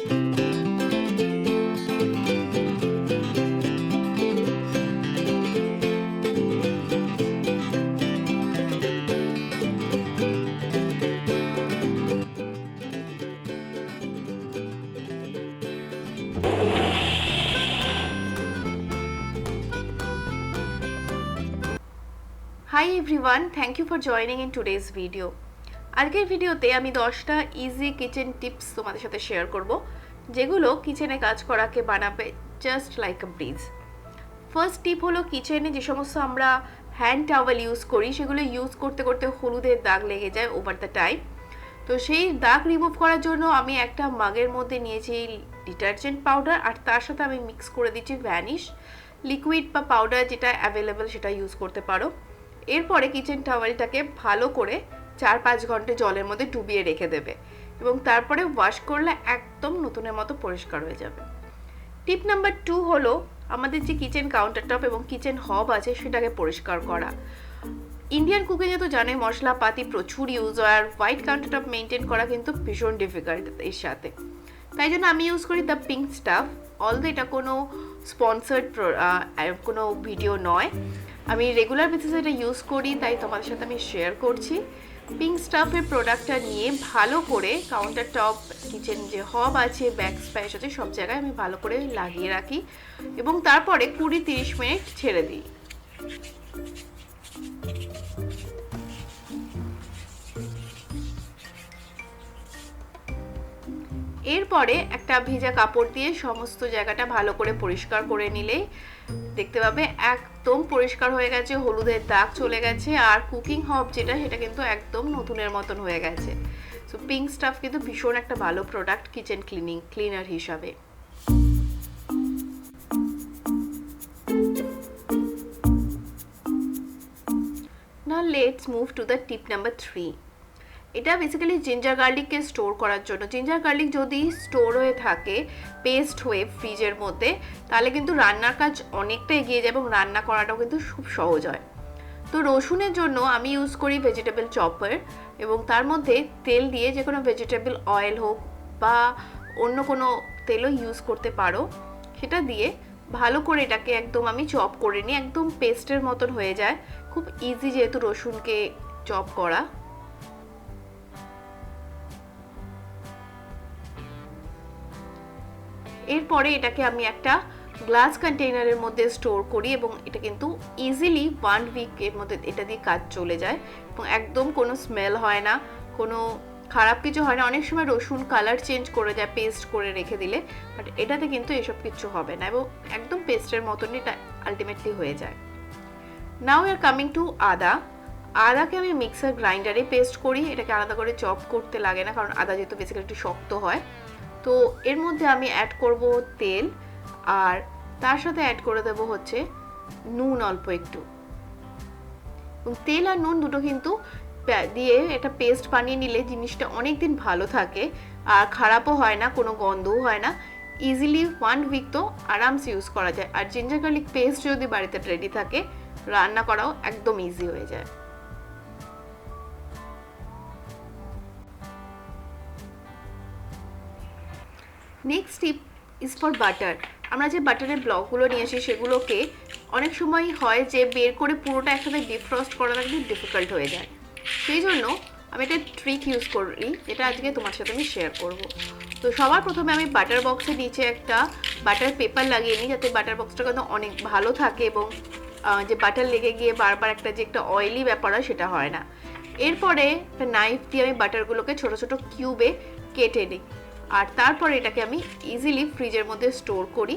Hi everyone, thank you for joining in today's video. আজকের ভিডিওতে আমি 10টা ইজি কিচেন টিপস তোমাদের সাথে শেয়ার করব যেগুলো কিচেনে কাজ করাকে বানাবে just like a bridge. First tip হলো কিচেনে যে সমস্ত আমরা হ্যান্ড টাওয়েল ইউজ করি সেগুলো ইউজ করতে করতে হলুদের দাগ লেগে যায় ওভার দ্য টাইম। তো সেই দাগ রিমুভ করার জন্য আমি একটা মাগের মধ্যে নিয়েছি ডিটারজেন্ট পাউডার আর তার সাথে আমি মিক্স করে দিচ্ছি ভ্যানিশ লিকুইড বা পাউডার যেটা অ্যাভেলেবেল সেটা ইউজ করতে পারো। এরপরে কিচেন টাওয়েলটাকে ভালো করে 4-5 ঘন্টা জলের মধ্যে ডুবিয়ে রেখে দেবে এবং তারপরে ওয়াশ করলে একদম নতুনের মতো পরিষ্কার হয়ে যাবে। টিপ নাম্বার 2 হলো আমাদের যে কিচেন কাউন্টারটপ এবং কিচেন হব আছে সেটাকে পরিষ্কার করা। ইন্ডিয়ান কুকিংয়ে তো জানে মশলাপাতি প্রচুর ইউজ হয় আর হোয়াইট কাউন্টারটপ মেনটেন করা কিন্তু ভীষণ ডিফিকাল্ট এর সাথে। তাই জন্য আমি ইউজ করি দ্য পিঙ্ক স্টাফ। অলদো এটা কোনো স্পন্সার্ড কোনো ভিডিও নয়, আমি রেগুলার বেসিসে এটা ইউজ করি তাই তোমাদের সাথে আমি শেয়ার করছি। পিঙ্ক স্টাফের প্রোডাক্টটা নিয়ে ভালো করে কাউন্টার টপ কিচেন যে হব আছে ব্যাক স্প্যাশ আছে সব জায়গায় আমি ভালো করে লাগিয়ে রাখি এবং তারপরে 20-30 মিনিট ছেড়ে দিই। এরপরে একটা ভেজা কাপড় দিয়ে সমস্ত জায়গাটা ভালো করে পরিষ্কার করে নিলে দেখতে পাবে একদম পরিষ্কার হয়ে গেছে, হলুদের দাগ চলে গেছে আর কুকিং হব যেটা সেটা কিন্তু একদম নতুনের মতন হয়ে গেছে। সো পিঙ্ক স্টাফ কিন্তু ভীষণ একটা ভালো প্রোডাক্ট কিচেন ক্লিনার হিসাবে। Now let's move to the tip number 3. এটা বেসিক্যালি জিঞ্জার গার্লিককে স্টোর করার জন্য। জিঞ্জার গার্লিক যদি স্টোর হয়ে থাকে পেস্ট হয়ে ফ্রিজের মধ্যে তাহলে কিন্তু রান্নার কাজ অনেকটা এগিয়ে যায় এবং রান্না করাটাও কিন্তু খুব সহজ হয়। তো রসুনের জন্য আমি ইউজ করি ভেজিটেবল চপার এবং তার মধ্যে তেল দিয়ে যে কোনো ভেজিটেবল অয়েল হোক বা অন্য কোনো তেলও ইউজ করতে পারো, সেটা দিয়ে ভালো করে এটাকে একদম আমি চপ করে নিই, একদম পেস্টের মতন হয়ে যায়। খুব ইজি যেহেতু রসুনকে চপ করা। এরপরে এটাকে আমি একটা গ্লাস কন্টেইনারের মধ্যে স্টোর করি এবং এটা কিন্তু ইজিলি 1 উইকের মধ্যে এটা দিয়ে কাজ চলে যায় এবং একদম কোনো স্মেল হয় না, কোনো খারাপ কিছু হয় না। অনেক সময় রসুন কালার চেঞ্জ করে যায় পেস্ট করে রেখে দিলে, বাট এটাতে কিন্তু এসব কিছু হবে না এবং একদম পেস্টের মতনই এটা আলটিমেটলি হয়ে যায়। Now we are coming to আদা। আদাকে আমি মিক্সার গ্রাইন্ডারে পেস্ট করি, এটাকে আলাদা করে চপ করতে লাগে না কারণ আদা যেহেতু বেসিক্যালি একটু শক্ত হয়। তো এর মধ্যে আমি অ্যাড করব তেল আর তার সাথে অ্যাড করে দেব হচ্ছে নুন অল্প একটু। এবং তেল আর নুন দুটো কিন্তু দিয়ে একটা পেস্ট বানিয়ে নিলে জিনিসটা অনেক দিন ভালো থাকে আর খারাপও হয় না, কোনো গন্ধও হয় না। ইজিলি 1 উইক তো আরামসে ইউজ করা যায়। আর জিঞ্জার গার্লিক পেস্ট যদি বাড়িতে রেডি থাকে রান্না করাও একদম ইজি হয়ে যায়। Next tip is for butter. আমরা যে বাটারের ব্লকগুলো নিয়েছি সেগুলোকে অনেক সময় হয় যে বের করে পুরোটা একসাথে ডিফ্রস্ট করাটা কিন্তু ডিফিকাল্ট হয়ে যায়। সেই জন্য আমি একটা ট্রিক ইউজ করি যেটা আজকে তোমার সাথে আমি শেয়ার করব। তো সবার প্রথমে আমি বাটার বক্সের নিচে একটা বাটার পেপার লাগিয়ে নিই যাতে বাটার বক্সটা কিন্তু অনেক ভালো থাকে এবং যে বাটার লেগে গিয়ে বারবার একটা অয়েলি ব্যাপার হয় সেটা হয় না। এরপরে একটা নাইফ দিয়ে আমি বাটারগুলোকে ছোট ছোট কিউবে কেটে নিই আর তারপরে এটাকে আমি ইজিলি ফ্রিজের মধ্যে স্টোর করি।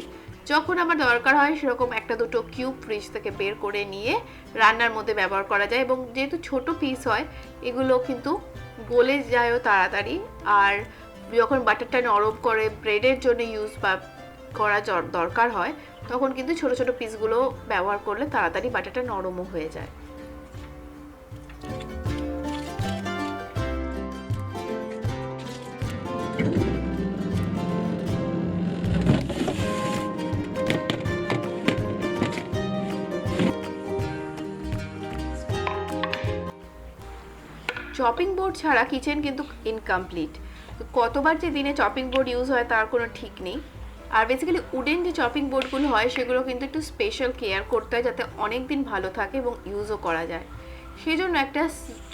যখন আমার দরকার হয় সেরকম 1-2 কিউব ফ্রিজ থেকে বের করে নিয়ে রান্নার মধ্যে ব্যবহার করা যায় এবং যেহেতু ছোট পিস হয় এগুলো কিন্তু গলে যায়ও তাড়াতাড়ি। আর যখন বাটারটা নরম করে ব্রেডের জন্য ইউজ বা করা দরকার হয় তখন কিন্তু ছোট ছোট পিসগুলো ব্যবহার করলে তাড়াতাড়ি বাটারটা নরমও হয়ে যায়। চপিং বোর্ড ছাড়া কিচেন কিন্তু ইনকমপ্লিট। কতবার যে দিনে চপিং বোর্ড ইউজ হয় তার কোনো ঠিক নেই। আর বেসিক্যালি উডেন যে চপিং বোর্ডগুলো হয় সেগুলো কিন্তু একটু স্পেশাল কেয়ার করতে হয় যাতে অনেক দিন ভালো থাকে এবং ইউজও করা যায়। সেই জন্য একটা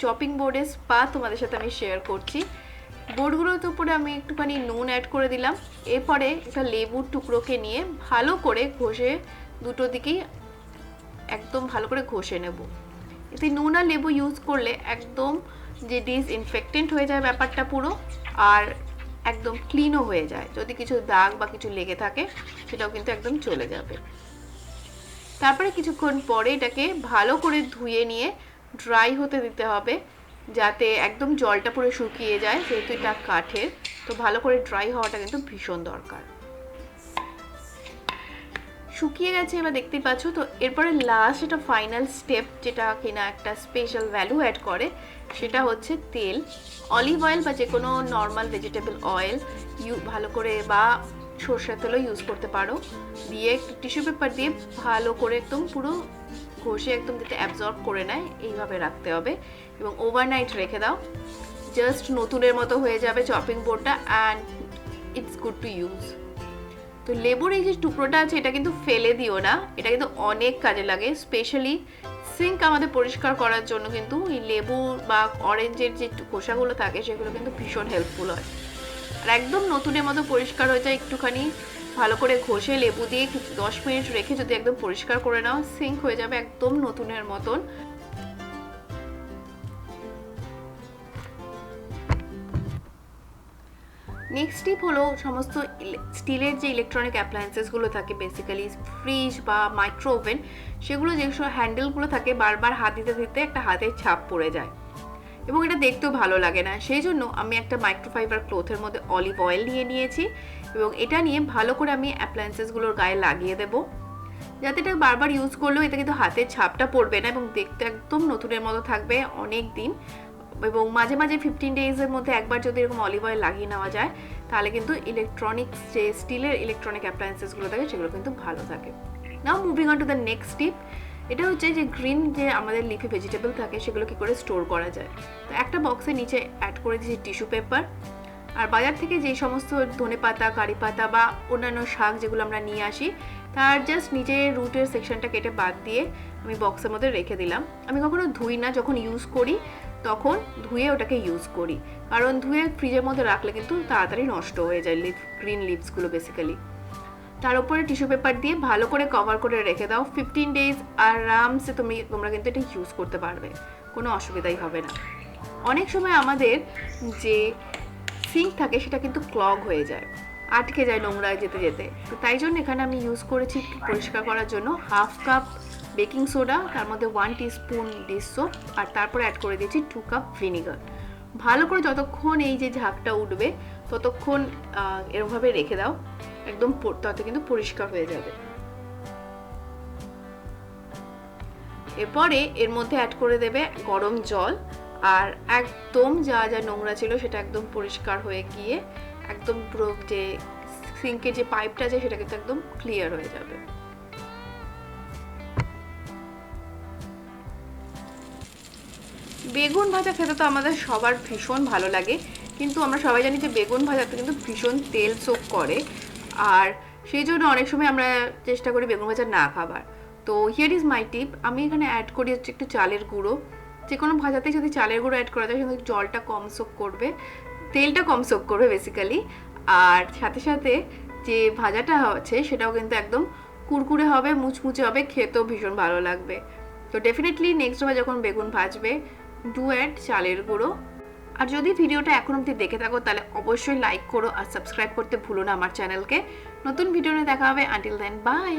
চপিং বোর্ডের স্পা তোমাদের সাথে আমি শেয়ার করছি। বোর্ডগুলোর উপরে আমি একটুখানি নুন অ্যাড করে দিলাম। এরপরে একটা লেবুর টুকরোকে নিয়ে ভালো করে ঘষে দুটো দিকেই একদম ভালো করে ঘষে নেব। এতে নুন আর লেবু ইউজ করলে একদম যে ডিসইনফেক্টেন্ট হয়ে যায় ব্যাপারটা পুরো, আর একদম ক্লিনও হয়ে যায়। যদি কিছু দাগ বা কিছু লেগে থাকে সেটাও কিন্তু একদম চলে যাবে। তারপরে কিছুক্ষণ পরে এটাকে ভালো করে ধুয়ে নিয়ে ড্রাই হতে দিতে হবে, যাতে একদম জলটা পুরো শুকিয়ে যায়। যেহেতু এটা কাঠের, তো ভালো করে ড্রাই হওয়াটা কিন্তু ভীষণ দরকার। শুকিয়ে গেছে এবার দেখতেই পাচ্ছ। তো এরপরে লাস্ট এটা ফাইনাল স্টেপ, যেটা কিনা একটা স্পেশাল ভ্যালু অ্যাড করে, সেটা হচ্ছে তেল। অলিভ অয়েল বা যে কোনো নর্মাল ভেজিটেবল অয়েল ভালো করে, বা সরষের তেলও ইউজ করতে পারো, দিয়ে টিস্যু পেপার দিয়ে ভালো করে একদম পুরো ঘষে একদম যাতে অ্যাবজর্ব করে নেয় এইভাবে রাখতে হবে এবং ওভারনাইট রেখে দাও। জাস্ট নতুনের মতো হয়ে যাবে চপিং বোর্ডটা, and it's good to use. তো লেবুর এই যে টুকরোটা আছে এটা কিন্তু ফেলে দিও না, এটা কিন্তু অনেক কাজে লাগে। স্পেশালি সিঙ্ক আমাদের পরিষ্কার করার জন্য কিন্তু এই লেবু বা অরেঞ্জের যে খোসাগুলো থাকে সেগুলো কিন্তু ভীষণ হেল্পফুল হয়। আর একদম নতুনের মতো পরিষ্কার হয়ে যায়। একটুখানি ভালো করে ঘষে লেবু দিয়ে 10 মিনিট রেখে যদি একদম পরিষ্কার করে নাও, সিঙ্ক হয়ে যাবে একদম নতুনের মতন। নেক্সট টিপ হলো সমস্ত স্টিলের যে ইলেকট্রনিক অ্যাপ্লায়েন্সেসগুলো থাকে, বেসিক্যালি ফ্রিজ বা মাইক্রো ওভেন, সেগুলো যেসব হ্যান্ডেলগুলো থাকে বারবার হাত দিতে দিতে একটা হাতের ছাপ পড়ে যায় এবং এটা দেখতেও ভালো লাগে না। সেই জন্য আমি একটা মাইক্রোফাইবার ক্লথের মধ্যে অলিভ অয়েল নিয়ে নিয়েছি এবং এটা নিয়ে ভালো করে আমি অ্যাপ্লায়েন্সেসগুলোর গায়ে লাগিয়ে দেবো, যাতে এটা বারবার ইউজ করলেও এটা কিন্তু হাতের ছাপটা পড়বে না এবং দেখতে একদম নতুনের মতো থাকবে অনেক দিন। এবং মাঝে মাঝে 15 ডেজের মধ্যে একবার যদি এরকম অলিভ অয়েল লাগিয়ে নেওয়া যায়, তাহলে কিন্তু ইলেকট্রনিক্স যে স্টিলের ইলেকট্রনিক অ্যাপ্লায়েন্সেসগুলো থাকে সেগুলো কিন্তু ভালো থাকে। Now moving on to the next tip. এটা হচ্ছে যে গ্রিন যে আমাদের লিফি ভেজিটেবল থাকে সেগুলো কি করে স্টোর করা যায়। তো একটা বক্সের নিচে অ্যাড করে দিয়েছি টিস্যু পেপার। আর বাজার থেকে যে সমস্ত ধনে পাতা, কারি পাতা বা অন্যান্য শাক যেগুলো আমরা নিয়ে আসি, তার জাস্ট নিচে রুটের সেকশনটা কেটে বাদ দিয়ে আমি বক্সের মধ্যে রেখে দিলাম। আমি কখনো ধুই না, যখন ইউজ করি তখন ধুয়ে ওটাকে ইউজ করি, কারণ ধুয়ে ফ্রিজের মধ্যে রাখলে কিন্তু তাড়াতাড়ি নষ্ট হয়ে যায় গ্রিন লিভসগুলো বেসিক্যালি। তার উপরে টিস্যু পেপার দিয়ে ভালো করে কভার করে রেখে দাও। 15 ডেজ আরামসে তোমরা কিন্তু এটা ইউজ করতে পারবে, কোনো অসুবিধাই হবে না। অনেক সময় আমাদের যে সিঙ্ক থাকে সেটা কিন্তু ক্লগ হয়ে যায়, আটকে যায় নোংরা যেতে যেতে। তো তাই জন্য এখানে আমি ইউজ করেছি পরিষ্কার করার জন্য হাফ কাপ বেকিং সোডা, তার মধ্যে 1 টিস্পুন ডিশ সোপ, আর তারপরে অ্যাড করে দিয়েছি 2 কাপ ভিনিগার। ভালো করে যতক্ষণ এই যে ঝাঁকটা উঠবে ততক্ষণ এরকমভাবে রেখে দাও, একদম তাতে কিন্তু পরিষ্কার হয়ে যাবে। এরপরে এর মধ্যে অ্যাড করে দেবে গরম জল, আর একদম যা যা নোংরা ছিল সেটা একদম পরিষ্কার হয়ে গিয়ে একদম পুরো যে সিঙ্কের যে পাইপটা আছে সেটা কিন্তু একদম ক্লিয়ার হয়ে যাবে। বেগুন ভাজা খেতে তো আমাদের সবার ভীষণ ভালো লাগে, কিন্তু আমরা সবাই জানি যে বেগুন ভাজাতে কিন্তু ভীষণ তেল সোক করে, আর সেই জন্য অনেক সময় আমরা চেষ্টা করি বেগুন ভাজা না খাবার। তো হিয়ার ইজ মাই টিপ। আমি এখানে অ্যাড করি হচ্ছে একটু চালের গুঁড়ো। যে কোনো ভাজাতে যদি চালের গুঁড়ো অ্যাড করা যায় কিন্তু জলটা কম সোক করবে, তেলটা কম সোক করবে বেসিক্যালি, আর সাথে সাথে যে ভাজাটা হচ্ছে সেটাও কিন্তু একদম কুরকুরে হবে, মুচমুচে হবে, খেতেও ভীষণ ভালো লাগবে। তো ডেফিনেটলি নেক্সট বার যখন বেগুন ভাজবে ডু অ্যাড চালের গুঁড়ো। আর যদি ভিডিওটা এখন অবধি দেখে থাকো তাহলে অবশ্যই লাইক করো আর সাবস্ক্রাইব করতে ভুলো না আমার চ্যানেলকে। নতুন ভিডিও নিয়ে দেখা হবে। Until then, by.